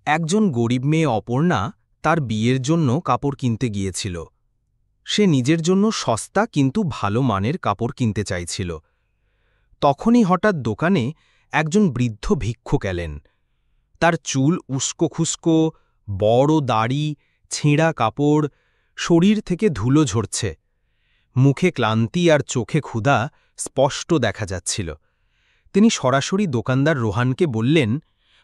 একজন গরিব মেয়ে অপর্ণা তার বিয়ের জন্য কাপড় কিনতে গিয়েছিল। সে নিজের জন্য সস্তা কিন্তু ভালো মানের কাপড় কিনতে চাইছিল। তখনই হঠাৎ দোকানে একজন বৃদ্ধ ভিক্ষুক এলেন। তার চুল উস্কোখুস্কো, বড় দাড়ি, ছেঁড়া কাপড়, শরীর থেকে ধুলো ঝরছে। মুখে ক্লান্তি আর চোখে ক্ষুধা স্পষ্ট দেখা যাচ্ছিল। তিনি সরাসরি দোকানদার রোহানকে বললেন,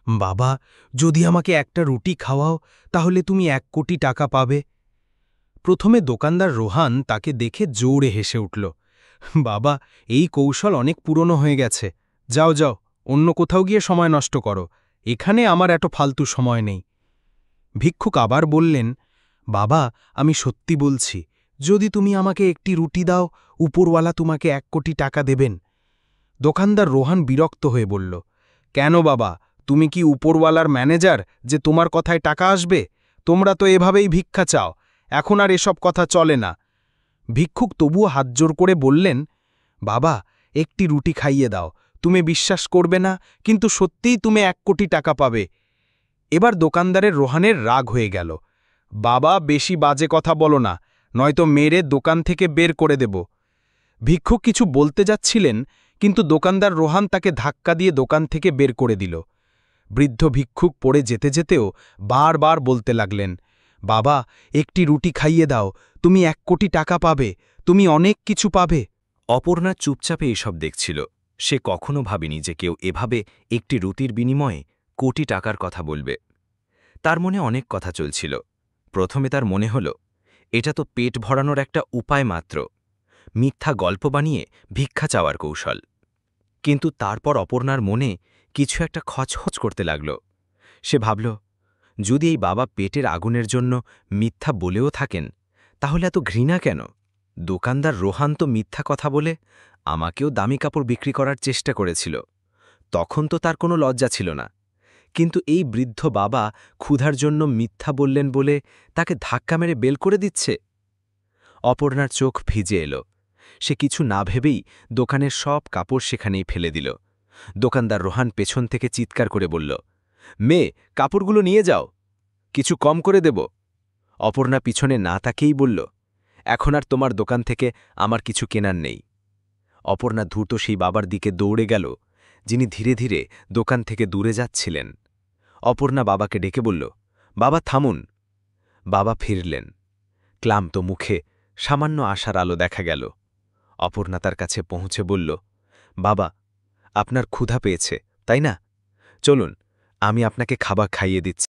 বাবা, যদি আমাকে একটা রুটি খাওয়াও তাহলে তুমি 1 কোটি টাকা পাবে। প্রথমে দোকানদার রোহান তাকে দেখে জোরে হেসে উঠল। বাবা, এই কৌশল অনেক পুরনো হয়ে গেছে। যাও যাও, অন্য কোথাও গিয়ে সময় নষ্ট করো, এখানে আমার এত ফালতু সময় নেই। ভিক্ষুক আবার বললেন, বাবা, আমি সত্যি বলছি, যদি তুমি আমাকে একটি রুটি দাও, উপরওয়ালা তোমাকে 1 কোটি টাকা দেবেন। দোকানদার রোহান বিরক্ত হয়ে বলল, কেন বাবা, তুমি কি উপরওয়ালার ম্যানেজার যে তোমার কথায় টাকা আসবে? তোমরা তো এভাবেই ভিক্ষা চাও, এখন আর এসব কথা চলে না। ভিক্ষুক তবুও হাতজোড় করে বললেন, বাবা, একটি রুটি খাইয়ে দাও, তুমি বিশ্বাস করবে না, কিন্তু সত্যিই তুমি 1 কোটি টাকা পাবে। এবার দোকানদারের রোহানের রাগ হয়ে গেল। বাবা, বেশি বাজে কথা বলো না, নয়তো মেরে দোকান থেকে বের করে দেব। ভিক্ষুক কিছু বলতে যাচ্ছিলেন, কিন্তু দোকানদার রোহান তাকে ধাক্কা দিয়ে দোকান থেকে বের করে দিল। বৃদ্ধ ভিক্ষুক পড়ে যেতে যেতেও বারবার বলতে লাগলেন, বাবা, একটি রুটি খাইয়ে দাও, তুমি 1 কোটি টাকা পাবে, তুমি অনেক কিছু পাবে। অপর্ণা চুপচাপে এসব দেখছিল। সে কখনো ভাবেনি যে কেউ এভাবে একটি রুটির বিনিময়ে কোটি টাকার কথা বলবে। তার মনে অনেক কথা চলছিল। প্রথমে তার মনে হল, এটা তো পেট ভরানোর একটা উপায় মাত্র, মিথ্যা গল্প বানিয়ে ভিক্ষা চাওয়ার কৌশল। কিন্তু তারপর অপর্ণার মনে কিছু একটা খচখচ করতে লাগল। সে ভাবল, যদি এই বাবা পেটের আগুনের জন্য মিথ্যা বলেও থাকেন, তাহলে এত ঘৃণা কেন? দোকানদার রোহান তো মিথ্যা কথা বলে আমাকেও দামি কাপড় বিক্রি করার চেষ্টা করেছিল, তখন তো তার কোনো লজ্জা ছিল না। কিন্তু এই বৃদ্ধ বাবা ক্ষুধার জন্য মিথ্যা বললেন বলে তাকে ধাক্কা মেরে বেল করে দিচ্ছে। অপর্ণার চোখ ভিজে এলো। সে কিছু না ভেবেই দোকানের সব কাপড় সেখানেই ফেলে দিল। দোকানদার রোহান পেছন থেকে চিৎকার করে বলল, মেয়ে, কাপড়গুলো নিয়ে যাও, কিছু কম করে দেব। অপর্ণা পিছনে না তাকেই বলল, এখন আর তোমার দোকান থেকে আমার কিছু কেনার নেই। অপর্ণা দ্রুত সেই বাবার দিকে দৌড়ে গেল, যিনি ধীরে ধীরে দোকান থেকে দূরে যাচ্ছিলেন। অপর্ণা বাবাকে ডেকে বলল, বাবা, থামুন। বাবা ফিরলেন। ক্লান্ত মুখে সামান্য আশার আলো দেখা গেল। অপর্ণা তার কাছে পৌঁছে বলল, বাবা, আপনার ক্ষুধা পেয়েছে, তাই না? চলুন, আমি আপনাকে খাবার খাইয়ে দিচ্ছি।